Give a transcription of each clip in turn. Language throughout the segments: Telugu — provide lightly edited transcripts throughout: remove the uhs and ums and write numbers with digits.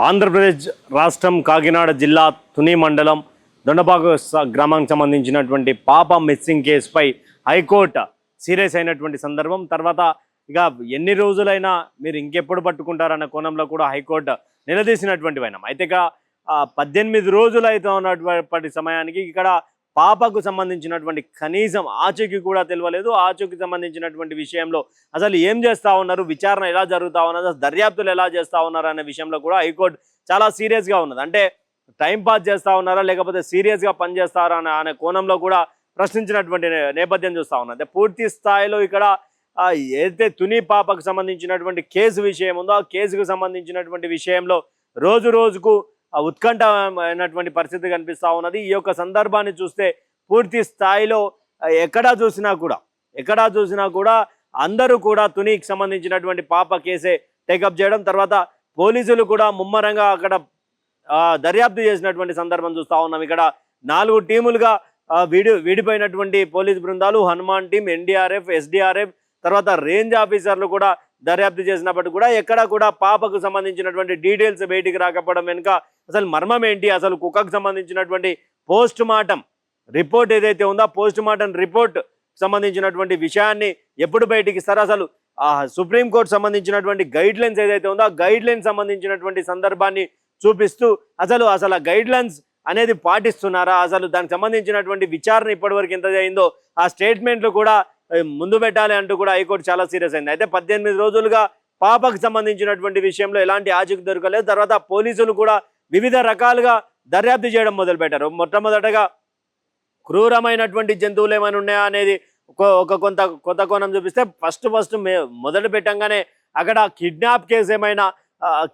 ఆంధ్రప్రదేశ్ రాష్ట్రం కాకినాడ జిల్లా తుని మండలం దొండపాక గ్రామానికి సంబంధించినటువంటి పాప మిస్సింగ్ కేసుపై హైకోర్టు సీరియస్ అయినటువంటి సందర్భం. తర్వాత ఇక ఎన్ని రోజులైనా మీరు ఇంకెప్పుడు పట్టుకుంటారన్న కోణంలో కూడా హైకోర్టు నిలదీసినటువంటి వైనం. అయితే ఇక 18 రోజులు అయితే ఉన్నటువంటి సమయానికి ఇక్కడ పాపకు సంబంధించినటువంటి కనీసం ఆచూకీ కూడా తెలియలేదు. ఆచూకీ సంబంధించినటువంటి విషయంలో అసలు ఏం చేస్తూ ఉన్నారు, విచారణ ఎలా జరుగుతూ ఉన్నది, దర్యాప్తులు ఎలా చేస్తూ ఉన్నారు అనే విషయంలో కూడా హైకోర్టు చాలా సీరియస్గా ఉన్నది. అంటే టైం పాస్ చేస్తూ ఉన్నారా లేకపోతే సీరియస్గా పనిచేస్తారా అనే కోణంలో కూడా ప్రశ్నించినటువంటి నేపథ్యం చూస్తూ ఉన్నది. పూర్తి స్థాయిలో ఇక్కడ ఏదైతే తుని పాపకు సంబంధించినటువంటి కేసు విషయం ఉందో ఆ కేసుకు సంబంధించినటువంటి విషయంలో రోజు రోజుకు ఉత్కంఠమైనటువంటి పరిస్థితి కనిపిస్తూ ఉన్నది. ఈ యొక్క సందర్భాన్ని చూస్తే పూర్తి స్థాయిలో ఎక్కడా చూసినా కూడా అందరూ కూడా తునికి సంబంధించినటువంటి పాప కేసే టేకప్ చేయడం, తర్వాత పోలీసులు కూడా ముమ్మరంగా అక్కడ దర్యాప్తు చేసినటువంటి సందర్భం చూస్తూ ఉన్నాం. ఇక్కడ 4 టీములుగా విడిపోయినటువంటి పోలీసు బృందాలు, హనుమాన్ టీం, ఎన్డీఆర్ఎఫ్, ఎస్డీఆర్ఎఫ్, తర్వాత రేంజ్ ఆఫీసర్లు కూడా దర్యాప్తు చేసినప్పటికీ కూడా ఎక్కడ కూడా పాపకు సంబంధించినటువంటి డీటెయిల్స్ బయటికి రాకపోవడం వెనుక అసలు మర్మం ఏంటి, అసలు కుక్కకు సంబంధించినటువంటి పోస్ట్ మార్టం రిపోర్ట్ ఏదైతే ఉందో పోస్ట్ మార్టం రిపోర్ట్ సంబంధించినటువంటి విషయాన్ని ఎప్పుడు బయటికి ఇస్తారు, అసలు సుప్రీంకోర్టు సంబంధించినటువంటి గైడ్ లైన్స్ ఏదైతే ఉందో ఆ గైడ్ లైన్స్ సంబంధించినటువంటి సందర్భాన్ని చూపిస్తూ అసలు ఆ గైడ్ లైన్స్ అనేది పాటిస్తున్నారా, అసలు దానికి సంబంధించినటువంటి విచారణ ఇప్పటివరకు ఎంత అయిందో ఆ స్టేట్మెంట్లు కూడా ముందు పెట్టాలి అంటూ కూడా హైకోర్టు చాలా సీరియస్ అయింది. అయితే 18 రోజులుగా పాపకు సంబంధించినటువంటి విషయంలో ఎలాంటి ఆచూకీ దొరకలేదు. తర్వాత పోలీసులు కూడా వివిధ రకాలుగా దర్యాప్తు చేయడం మొదలుపెట్టారు. మొట్టమొదటగా క్రూరమైనటువంటి జంతువులు ఏమైనా ఉన్నాయా అనేది కొత్త కోణం చూపిస్తే ఫస్ట్ మొదలు పెట్టంగానే అక్కడ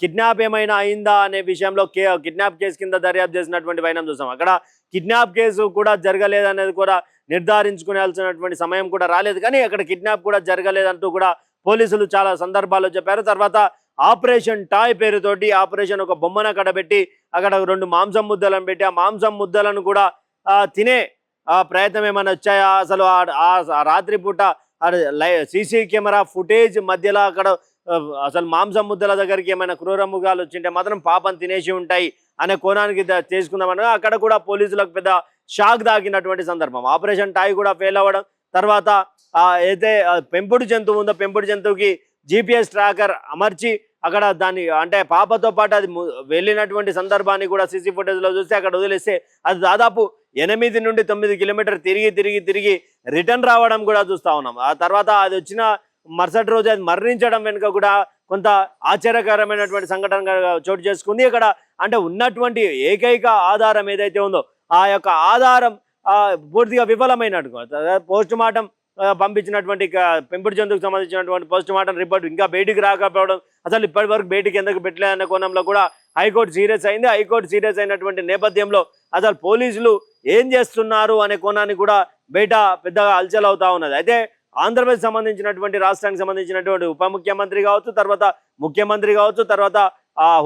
కిడ్నాప్ ఏమైనా అయిందా అనే విషయంలో కిడ్నాప్ కేసు కింద దర్యాప్తు చేసినటువంటి వైనం చూసాం. అక్కడ కిడ్నాప్ కేసు కూడా జరగలేదనేది కూడా నిర్ధారించుకునేయాల్సినటువంటి సమయం కూడా రాలేదు, కానీ అక్కడ కిడ్నాప్ కూడా జరగలేదంటూ కూడా పోలీసులు చాలా సందర్భాల్లో చెప్పారు. తర్వాత ఆపరేషన్ టాయ్ పేరుతోటి ఆపరేషన్ ఒక బొమ్మను అక్కడ పెట్టి అక్కడ 2 మాంసం ముద్దలను పెట్టి ఆ మాంసం ముద్దలను కూడా తినే ప్రయత్నం ఏమైనా వచ్చాయా, అసలు ఆ రాత్రిపూట సీసీ కెమెరా ఫుటేజ్ మధ్యలో అక్కడ అసలు మాంసం ముద్దల దగ్గరికి ఏమైనా క్రూర మృగాలు వచ్చింటే మాత్రం పాపం తినేసి ఉంటాయి అనే కోణానికి చేసుకుందామని అక్కడ కూడా పోలీసులకు పెద్ద షాక్ దాకినటువంటి సందర్భం. ఆపరేషన్ టాయ్ కూడా ఫెయిల్ అవ్వడం, తర్వాత ఏదైతే పెంపుడు జంతువు ఉందో పెంపుడు జంతువుకి GPS ట్రాకర్ అమర్చి అక్కడ దాన్ని అంటే పాపతో పాటు అది వెళ్ళినటువంటి సందర్భాన్ని కూడా సీసీ ఫుటేజ్లో చూస్తే అక్కడ వదిలేస్తే అది దాదాపు 8 నుండి 9 కిలోమీటర్ తిరిగి రిటర్న్ రావడం కూడా చూస్తూ ఉన్నాం. ఆ తర్వాత అది వచ్చిన మరుసటి రోజు అది మరణించడం వెనుక కూడా కొంత ఆశ్చర్యకరమైనటువంటి సంఘటన చోటు చేసుకుంది. ఇక్కడ అంటే ఉన్నటువంటి ఏకైక ఆధారం ఏదైతే ఉందో ఆ యొక్క ఆధారం పూర్తిగా విఫలమైనట్టు పోస్ట్ మార్టం పంపించినటువంటి పెంపుడు జంతువుకు సంబంధించినటువంటి పోస్ట్ మార్టం రిపోర్ట్ ఇంకా బయటికి రాకపోవడం, అసలు ఇప్పటి వరకు బయటికి ఎందుకు పెట్టలేదన్న కోణంలో కూడా హైకోర్టు సీరియస్ అయింది. హైకోర్టు సీరియస్ అయినటువంటి నేపథ్యంలో అసలు పోలీసులు ఏం చేస్తున్నారు అనే కోణాన్ని కూడా బయట పెద్దగా అల్చల్ అవుతా ఉన్నది. అయితే ఆంధ్రప్రదేశ్ సంబంధించినటువంటి రాష్ట్రానికి సంబంధించినటువంటి ఉప ముఖ్యమంత్రి కావచ్చు, తర్వాత ముఖ్యమంత్రి కావచ్చు, తర్వాత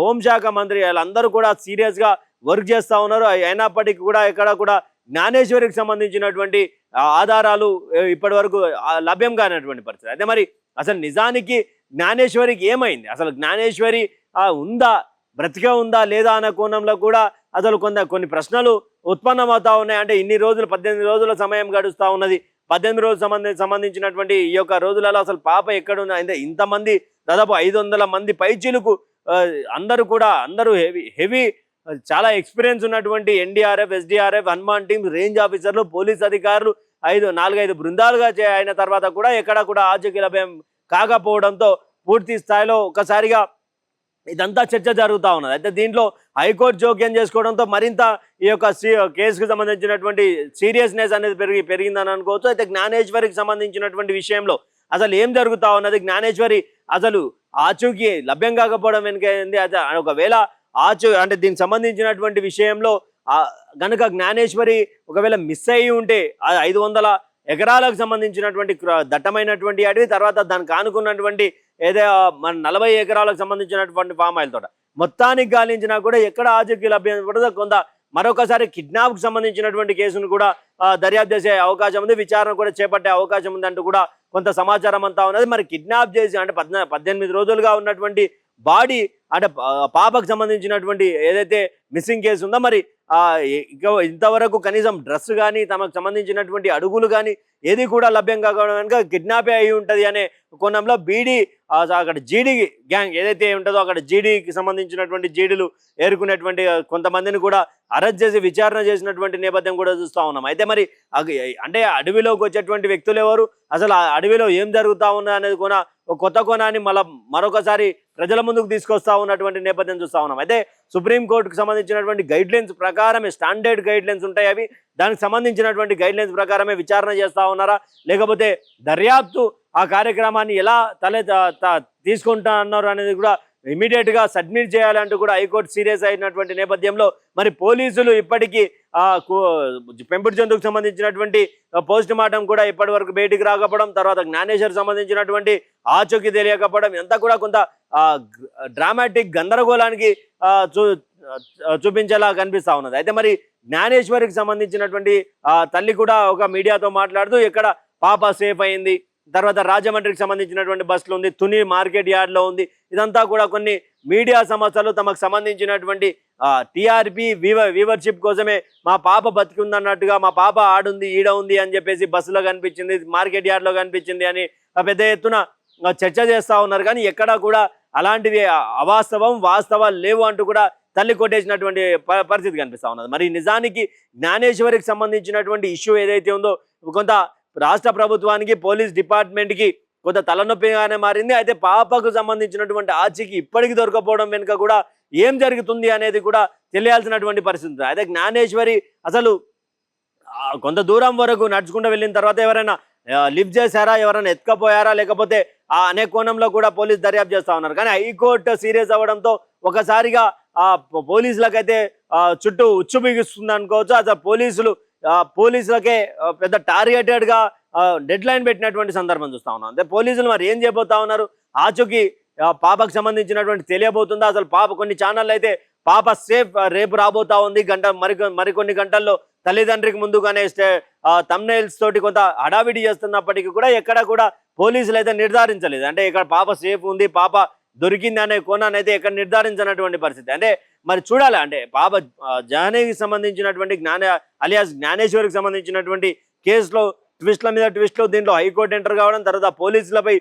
హోంశాఖ మంత్రి వాళ్ళందరూ కూడా సీరియస్గా వర్క్ చేస్తూ ఉన్నారు. అయినప్పటికీ కూడా ఎక్కడ కూడా జ్ఞానేశ్వరికి సంబంధించినటువంటి ఆధారాలు ఇప్పటి వరకు లభ్యం కానటువంటి పరిస్థితి. అయితే మరి అసలు నిజానికి జ్ఞానేశ్వరికి ఏమైంది, అసలు జ్ఞానేశ్వరి ఉందా, బ్రతిగా ఉందా లేదా అనే కోణంలో కూడా అసలు కొన్ని ప్రశ్నలు ఉత్పన్నమవుతా ఉన్నాయి. అంటే ఇన్ని రోజులు 18 రోజుల సమయం గడుస్తూ ఉన్నది. 18 రోజులు సంబంధించినటువంటి ఈ యొక్క రోజులలో అసలు పాప ఎక్కడున్నా అంటే ఇంతమంది దాదాపు 500 మంది పైచీలకు అందరూ హెవీ చాలా ఎక్స్పీరియన్స్ ఉన్నటువంటి NDRF, SDRF, Hanuman team, range ఆఫీసర్లు, పోలీస్ అధికారులు 4-5 బృందాలుగా అయిన తర్వాత కూడా ఎక్కడ కూడా ఆచూకీ లభ్యం కాకపోవడంతో పూర్తి స్థాయిలో ఒక్కసారిగా ఇదంతా చర్చ జరుగుతూ ఉన్నది. అయితే దీంట్లో హైకోర్టు జోక్యం చేసుకోవడంతో మరింత ఈ యొక్క కేసుకు సంబంధించినటువంటి సీరియస్నెస్ అనేది పెరిగిందని అనుకోవచ్చు. అయితే జ్ఞానేశ్వరికి సంబంధించినటువంటి విషయంలో అసలు ఏం జరుగుతూ ఉన్నది, జ్ఞానేశ్వరి అసలు ఆచూకీ లభ్యం కాకపోవడం వెనుకైంది, ఒకవేళ అంటే దీనికి సంబంధించినటువంటి విషయంలో గనుక జ్ఞానేశ్వరి ఒకవేళ మిస్ అయ్యి ఉంటే 500 ఎకరాలకు సంబంధించినటువంటి దట్టమైనటువంటి అడవి, తర్వాత దానికి ఆనుకున్నటువంటి మన 40 ఎకరాలకు సంబంధించినటువంటి ఫామ్ ఆయిల్ తోట మొత్తానికి గాలించినా కూడా ఎక్కడ ఆచూకీ లభ్యం కొంత మరొకసారి కిడ్నాప్కి సంబంధించినటువంటి కేసును కూడా దర్యాప్తు చేసే అవకాశం ఉంది, విచారణ కూడా చేపట్టే అవకాశం ఉంది అంటూ కూడా కొంత సమాచారం అంతా ఉన్నది. మరి కిడ్నాప్ చేసి అంటే 18 రోజులుగా ఉన్నటువంటి బాడీ అంటే పాపకు సంబంధించినటువంటి ఏదైతే మిస్సింగ్ కేసు ఉందో మరి ఇంతవరకు కనీసం డ్రెస్ కానీ తమకు సంబంధించినటువంటి అడుగులు కానీ ఏది కూడా లభ్యం కాకపోవడం కనుక కిడ్నాపే అయి ఉంటుంది అనే కోణంలో బీడీ అక్కడ జీడీ గ్యాంగ్ ఏదైతే ఉంటుందో అక్కడ జీడీకి సంబంధించినటువంటి జీడీలు ఏరుకునేటువంటి కొంతమందిని కూడా అరెస్ట్ చేసి విచారణ చేసినటువంటి నేపథ్యం కూడా చూస్తూ ఉన్నాం. అయితే మరి అంటే అడవిలోకి వచ్చేటువంటి వ్యక్తులు ఎవరు, అసలు ఆ అడవిలో ఏం జరుగుతూ ఉన్నది అనేది కూడా ఒక కొత్త కోణాన్ని మరొకసారి ప్రజల ముందుకు తీసుకొస్తా ఉన్నటువంటి నేపథ్యం చూస్తూ ఉన్నాం. అయితే సుప్రీంకోర్టుకు సంబంధించినటువంటి గైడ్లైన్స్ ప్రకారమే స్టాండర్డ్ గైడ్లైన్స్ ఉంటాయి, అవి దానికి సంబంధించినటువంటి గైడ్లైన్స్ ప్రకారమే విచారణ చేస్తూ ఉన్నారా, లేకపోతే దర్యాప్తు ఆ కార్యక్రమాన్ని ఎలా తీసుకుంటా అన్నారు అనేది కూడా ఇమీడియట్గా సబ్మిట్ చేయాలంటూ కూడా హైకోర్టు సీరియస్ అయినటువంటి నేపథ్యంలో మరి పోలీసులు ఇప్పటికీ పెంపుడు జంతువుకు సంబంధించినటువంటి పోస్ట్ మార్టం కూడా ఇప్పటి వరకు బయటికి రాకపోవడం, తర్వాత జ్ఞానేశ్వర్ సంబంధించినటువంటి ఆచూకీ తెలియకపోవడం ఎంత కూడా కొంత డ్రామాటిక్ గందరగోళానికి చూపించేలా కనిపిస్తా ఉన్నది. అయితే మరి జ్ఞానేశ్వరికి సంబంధించినటువంటి తల్లి కూడా ఒక మీడియాతో మాట్లాడుతూ ఇక్కడ పాప సేఫ్ అయింది, తర్వాత రాజమండ్రికి సంబంధించినటువంటి బస్సులు ఉంది, తుని మార్కెట్ యార్డ్లో ఉంది, ఇదంతా కూడా కొన్ని మీడియా సంస్థలు తమకు సంబంధించినటువంటి టీఆర్పీ వ్యూవర్షిప్ కోసమే మా పాప బతికుందన్నట్టుగా మా పాప ఆడుంది ఈడ ఉంది అని చెప్పేసి బస్సులో కనిపించింది, మార్కెట్ యార్డ్లో కనిపించింది అని పెద్ద ఎత్తున చర్చ చేస్తూ ఉన్నారు. కానీ ఎక్కడా కూడా అలాంటివి వాస్తవాలు లేవు అంటూ కూడా తల్లి కొట్టేసినటువంటి పరిస్థితి కనిపిస్తూ ఉన్నది. మరి నిజానికి జ్ఞానేశ్వరికి సంబంధించినటువంటి ఇష్యూ ఏదైతే ఉందో కొంత రాష్ట్ర ప్రభుత్వానికి పోలీస్ డిపార్ట్మెంట్కి కొంత తలనొప్పిగానే మారింది. అయితే పాపకు సంబంధించినటువంటి ఆచూకీ ఇప్పటికీ దొరకపోవడం వెనుక కూడా ఏం జరుగుతుంది అనేది కూడా తెలియాల్సినటువంటి పరిస్థితి. అయితే జ్ఞానేశ్వరి అసలు కొంత దూరం వరకు నడుచుకుంటూ వెళ్ళిన తర్వాత ఎవరైనా లిఫ్ట్ చేశారా, ఎవరైనా ఎత్తుకపోయారా, లేకపోతే అనే కోణంలో కూడా పోలీసు దర్యాప్తు చేస్తూ ఉన్నారు. కానీ హైకోర్టు సీరియస్ అవ్వడంతో ఒకసారిగా పోలీసులకైతే చుట్టూ ఉచ్చు బిగిస్తుంది అనుకోవచ్చు. అసలు పోలీసులకే పెద్ద టార్గెటెడ్గా డెడ్ లైన్ పెట్టినటువంటి సందర్భం చూస్తూ ఉన్నాం. అంటే పోలీసులు మరి ఏం చేయబోతా ఉన్నారు, ఆచూకీ పాపకు సంబంధించినటువంటి తెలియబోతుందా, అసలు పాప కొన్ని ఛానళ్ళు అయితే పాప సేఫ్ రేపు రాబోతా ఉంది మరికొన్ని గంటల్లో తల్లిదండ్రికి ముందుగానే థంబ్నెయిల్స్ తోటి కొంత హడావిడి చేస్తున్నప్పటికీ కూడా ఎక్కడ కూడా పోలీసులు అయితే నిర్ధారించలేదు. అంటే ఇక్కడ పాప సేఫ్ ఉంది, పాప దొరికింది అనే కోణాన్ని అయితే ఎక్కడ నిర్ధారించినటువంటి పరిస్థితి. అంటే మరి చూడాలి, అంటే పాప జానకి సంబంధించినటువంటి అలియాస్ జ్ఞానేశ్వరికి సంబంధించినటువంటి కేసులో ట్విస్ట్ల మీద ట్విస్ట్లు, దీంట్లో హైకోర్టు ఎంటర్ కావడం, తర్వాత పోలీసులపై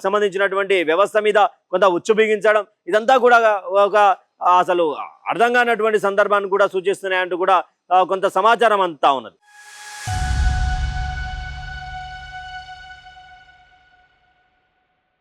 సంబంధించినటువంటి వ్యవస్థ మీద కొంత ఉచ్చు బిగించడం, ఇదంతా కూడా ఒక అసలు అర్థం కానటువంటి సందర్భాన్ని కూడా సూచిస్తున్నాయంటూ కూడా కొంత సమాచారం అంతా ఉన్నది.